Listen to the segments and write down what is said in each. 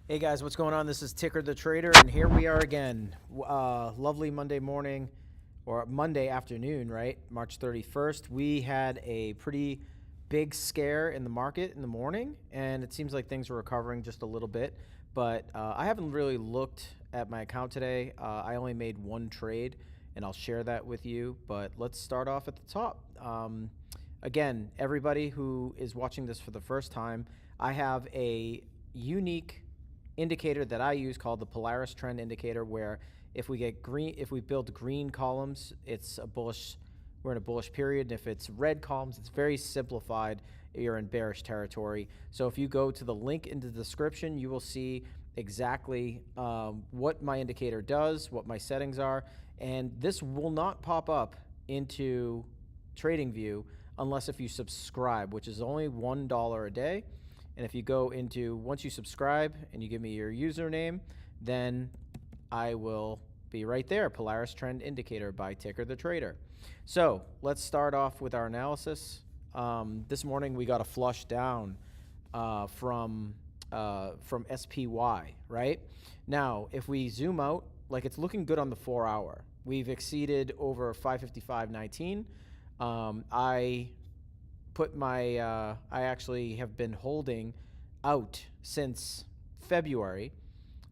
Hey guys, what's going on? This is Ticker the Trader, and here we are again. Lovely Monday morning, or Monday afternoon, right? March 31st. We had a pretty big scare in the market in the morning, and it seems like things are recovering just a little bit. But I haven't really looked at my account today. I only made one trade, and I'll share that with you. But let's start off at the top. Again, everybody who is watching this for the first time, I have a unique indicator that I use called the Polaris Trend Indicator, where if we get green, if we build green columns, it's a bullish, we're in a bullish period. And if it's red columns, it's very simplified, you're in bearish territory. So if you go to the link in the description, you will see exactly what my indicator does, what my settings are, and this will not pop up into TradingView unless if you subscribe, which is only $1 a day. And if you go into, once you subscribe and you give me your username, then I will be right there, Polaris Trend Indicator by Ticker the Trader. So let's start off with our analysis. This morning we got a flush down from SPY, right? Now, if we zoom out, like it's looking good on the 4-hour. We've exceeded over 555.19. I actually have been holding out since February.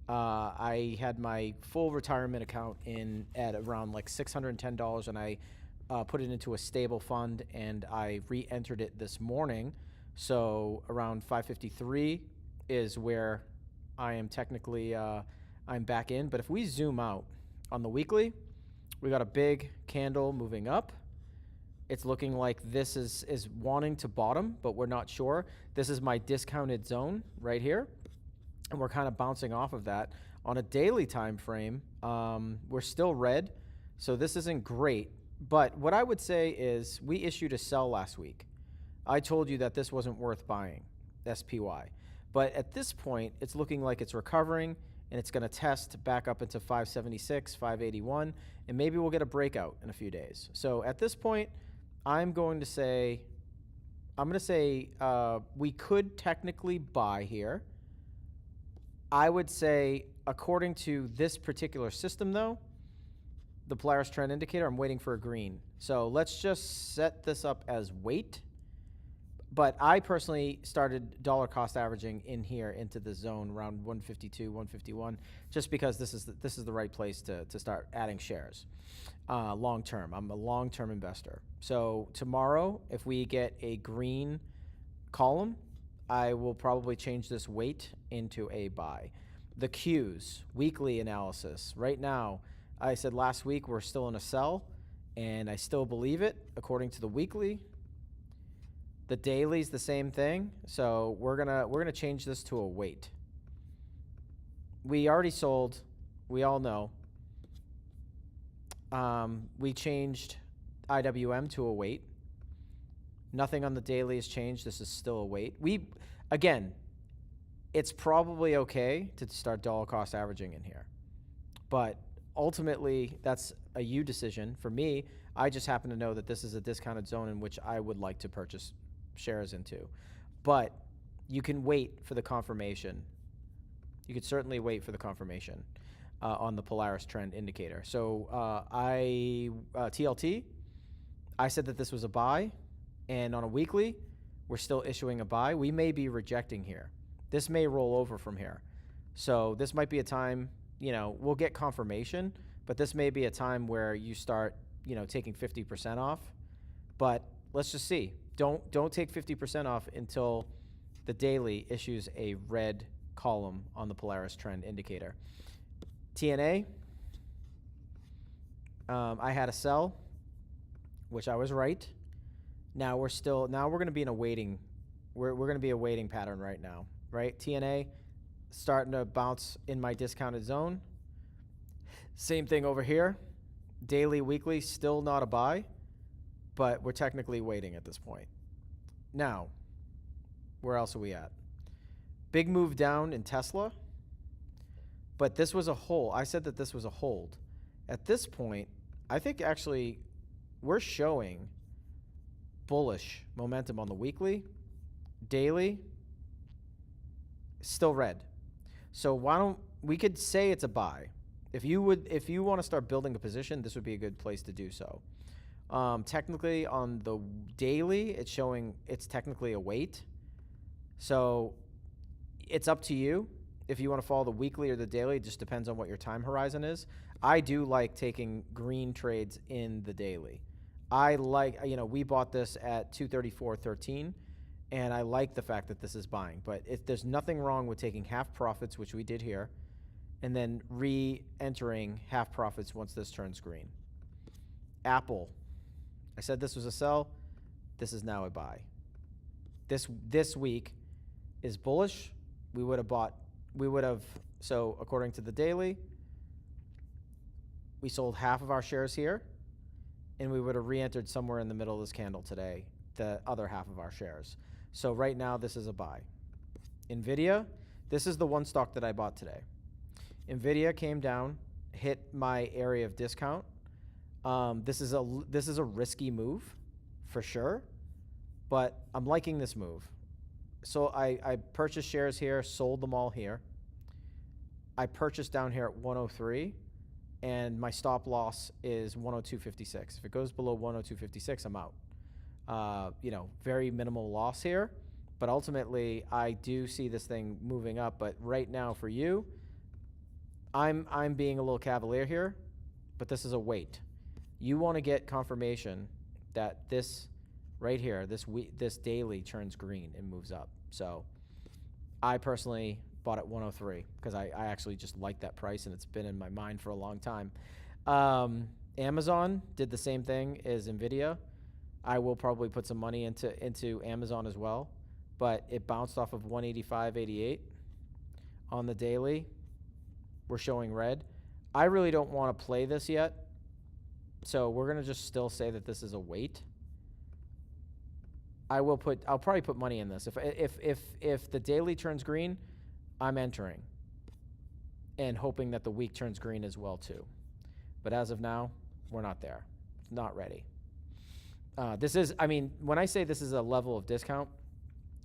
I had my full retirement account in at around like $610, and I put it into a stable fund, and I re-entered it this morning. So around 553 is where I am technically, I'm back in. But if we zoom out on the weekly, we got a big candle moving up. It's looking like this is wanting to bottom, but we're not sure. This is my discounted zone right here, and we're kind of bouncing off of that. On a daily time frame, we're still red, so this isn't great. But what I would say is we issued a sell last week. I told you that this wasn't worth buying, SPY. But at this point, it's looking like it's recovering, and it's going to test back up into 576, 581, and maybe we'll get a breakout in a few days. So at this point, I'm going to say we could technically buy here. I would say, according to this particular system, though, the Polaris Trend Indicator, I'm waiting for a green. So let's just set this up as wait. But I personally started dollar cost averaging in here into the zone around 152, 151, just because this is the right place to start adding shares. Long term, I'm a long-term investor. So tomorrow, if we get a green column, I will probably change this wait into a buy. The Qs, weekly analysis. Right now, I said last week we're still in a sell, and I still believe it according to the weekly. The daily's the same thing, so we're gonna change this to a wait. We already sold, we all know. We changed IWM to a wait. Nothing on the daily has changed. This is still a wait. Again, it's probably okay to start dollar cost averaging in here, but ultimately that's a you decision. For me, I just happen to know that this is a discounted zone in which I would like to purchase shares into, but you can wait for the confirmation. You could certainly wait for the confirmation on the Polaris Trend Indicator. So TLT, I said that this was a buy, and on a weekly, we're still issuing a buy. We may be rejecting here. This may roll over from here. So this might be a time, we'll get confirmation, but this may be a time where you start, taking 50% off. But let's just see. Don't take 50% off until the daily issues a red column on the Polaris Trend Indicator. TNA, I had a sell, which I was right. Now we're going to be in a waiting. We're going to be a waiting pattern right now, right? TNA starting to bounce in my discounted zone. Same thing over here. Daily, weekly, still not a buy, but we're technically waiting at this point. Now, where else are we at? Big move down in Tesla, but this was a hold. I said that this was a hold. At this point, I think actually we're showing bullish momentum on the weekly. Daily, still red. So why don't we could say it's a buy. If you want to start building a position, this would be a good place to do so. Technically on the daily, it's showing it's technically a wait. So it's up to you if you want to follow the weekly or the daily. It just depends on what your time horizon is. I do like taking green trades in the daily. I like, we bought this at 234.13, and I like the fact that this is buying. But there's nothing wrong with taking half profits, which we did here, and then re-entering half profits once this turns green. Apple. I said this was a sell. This is now a buy. This week is bullish. We would have, so according to the daily, we sold half of our shares here, and we would have re-entered somewhere in the middle of this candle today, the other half of our shares. So right now, this is a buy. Nvda, this is the one stock that I bought today. Nvda came down, hit my area of discount. This is a risky move, for sure, but I'm liking this move. So I purchased shares here, sold them all here. I purchased down here at 103, and my stop loss is 102.56. If it goes below 102.56, I'm out. Very minimal loss here, but ultimately I do see this thing moving up. But right now for you, I'm being a little cavalier here, but this is a wait. You want to get confirmation that this right here, this daily turns green and moves up. So I personally bought at 103 because I actually just like that price, and it's been in my mind for a long time. Amazon did the same thing as Nvda. I will probably put some money into Amazon as well, but it bounced off of 185.88 on the daily. We're showing red. I really don't want to play this yet, so we're going to just still say that this is a wait. I'll probably put money in this. If the daily turns green, I'm entering and hoping that the week turns green as well too. But as of now, we're not there. Not ready. When I say this is a level of discount,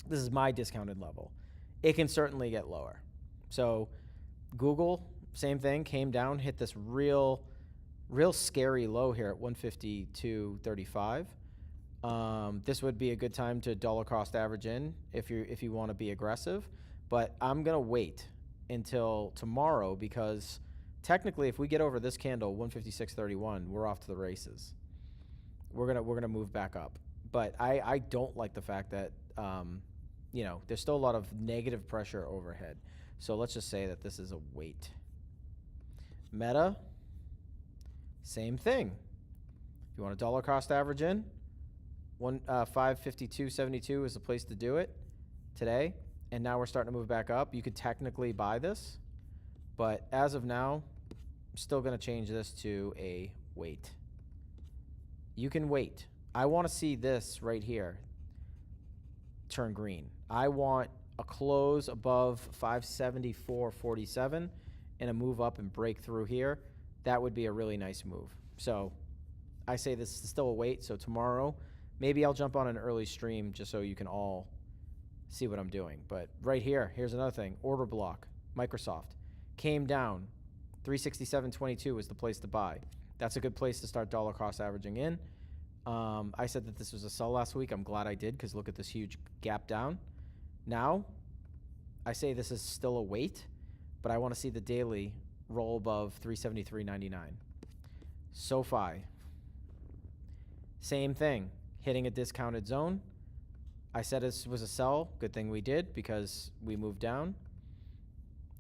this is my discounted level. It can certainly get lower. So Google, same thing, came down, hit this real scary low here at 152.35. This would be a good time to dollar cost average in if you want to be aggressive, but I'm gonna wait until tomorrow because technically, if we get over this candle 156.31, we're off to the races. We're gonna move back up, but I don't like the fact that there's still a lot of negative pressure overhead. So let's just say that this is a wait. Meta, same thing. If you want a dollar cost average in, 552.72 is the place to do it today, and now we're starting to move back up. You could technically buy this, but as of now, I'm still going to change this to a wait. You can wait. I want to see this right here turn green. I want a close above 574.47 and a move up and break through here. That would be a really nice move. So I say this is still a wait. So tomorrow, maybe I'll jump on an early stream just so you can all see what I'm doing. But right here, here's another thing. Order block, Microsoft, came down. 367.22 is the place to buy. That's a good place to start dollar cost averaging in. I said that this was a sell last week. I'm glad I did because look at this huge gap down. Now, I say this is still a wait, but I want to see the daily roll above 373.99. SoFi, same thing, hitting a discounted zone. I said this was a sell. Good thing we did because we moved down.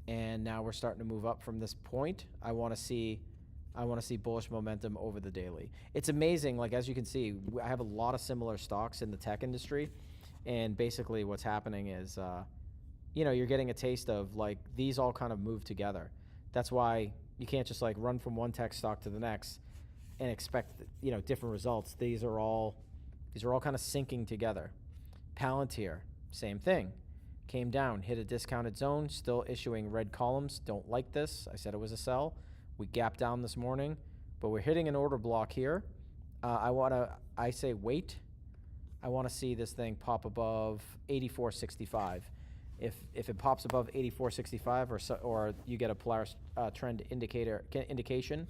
And now we're starting to move up from this point. I want to see bullish momentum over the daily. It's amazing, like as you can see, I have a lot of similar stocks in the tech industry, and basically what's happening is, you're getting a taste of like these all kind of move together. That's why you can't just like run from one tech stock to the next and expect different results. These are all kind of syncing together. Palantir, same thing. Came down, hit a discounted zone, still issuing red columns. Don't like this. I said it was a sell. We gapped down this morning, but we're hitting an order block here. I say wait. I want to see this thing pop above 84.65. If it pops above 84.65 or you get a Polaris Trend indication,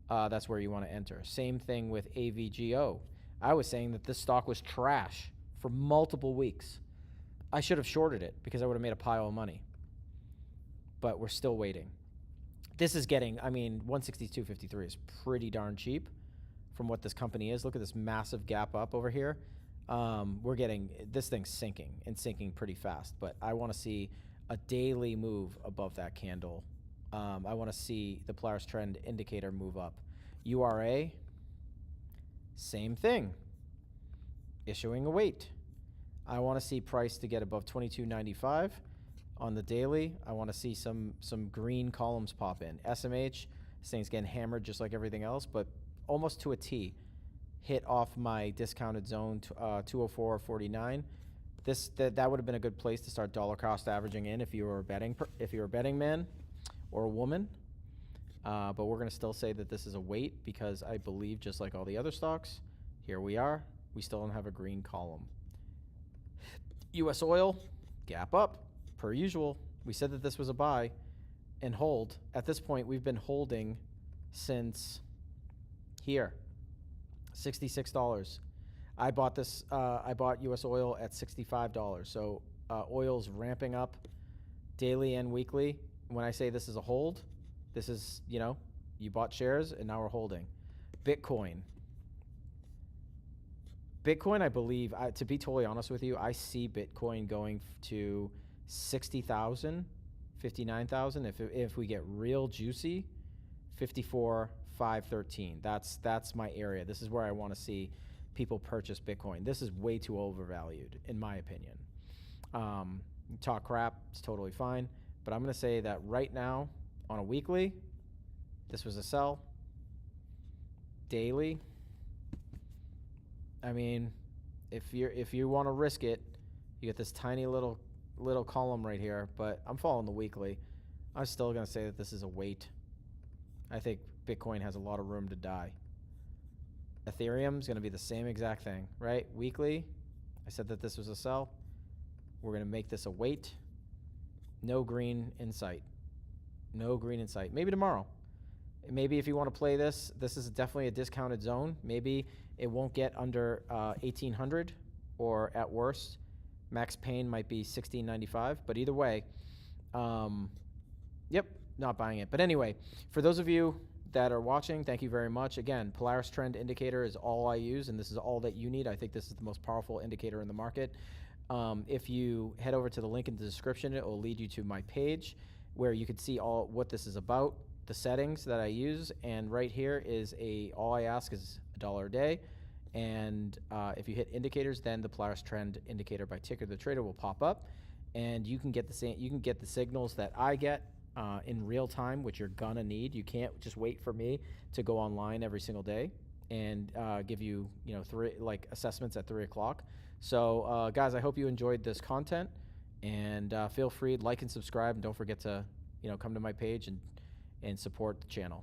that's where you want to enter. Same thing with AVGO. I was saying that this stock was trash for multiple weeks. I should have shorted it because I would have made a pile of money. But we're still waiting. This is getting, I mean, 162.53 is pretty darn cheap from what this company is. Look at this massive gap up over here. We're getting, this thing's sinking and sinking pretty fast, but I want to see a daily move above that candle. I want to see the Polaris Trend Indicator move up. URA, same thing, issuing a weight. I want to see price to get above 22.95 on the daily. I want to see some green columns pop in. SMH, this thing's getting hammered just like everything else, but almost to a T. Hit off my discounted zone, 204.49. That would have been a good place to start dollar cost averaging in if you were a betting man or a woman. But we're going to still say that this is a wait because I believe, just like all the other stocks, here we are. We still don't have a green column. U.S. oil, gap up, per usual. We said that this was a buy and hold. At this point, we've been holding since here, $66. I bought this. I bought U.S. oil at $65. So oil's ramping up daily and weekly. When I say this is a hold, this is, you bought shares and now we're holding. Bitcoin, I believe, to be totally honest with you, I see Bitcoin going to 60,000, 59,000. If we get real juicy, 54,513. That's my area. This is where I want to see people purchase Bitcoin. This is way too overvalued, in my opinion. Talk crap, it's totally fine. But I'm going to say that right now, on a weekly, this was a sell. Daily, I mean, if you want to risk it, you get this tiny little column right here, but I'm following the weekly. I'm still going to say that this is a wait. I think Bitcoin has a lot of room to die. Ethereum is going to be the same exact thing, right? Weekly, I said that this was a sell. We're going to make this a wait. No green in sight. No green in sight. Maybe tomorrow. Maybe if you want to play this, this is definitely a discounted zone. Maybe it won't get under 1,800, or at worst, max pain might be 16.95. But either way, yep, not buying it. But anyway, for those of you that are watching, thank you very much. Again, Polaris Trend Indicator is all I use, and this is all that you need. I think this is the most powerful indicator in the market. If you head over to the link in the description, it will lead you to my page where you can see all what this is about, the settings that I use, and right here is all I ask is $1 a day. And if you hit indicators, then the Polaris Trend Indicator by Ticker the Trader will pop up, and you can get the signals that I get in real time, which you're gonna need. You can't just wait for me to go online every single day and give you assessments at 3 o'clock. So guys, I hope you enjoyed this content, and feel free to like and subscribe, and don't forget to come to my page and support the channel.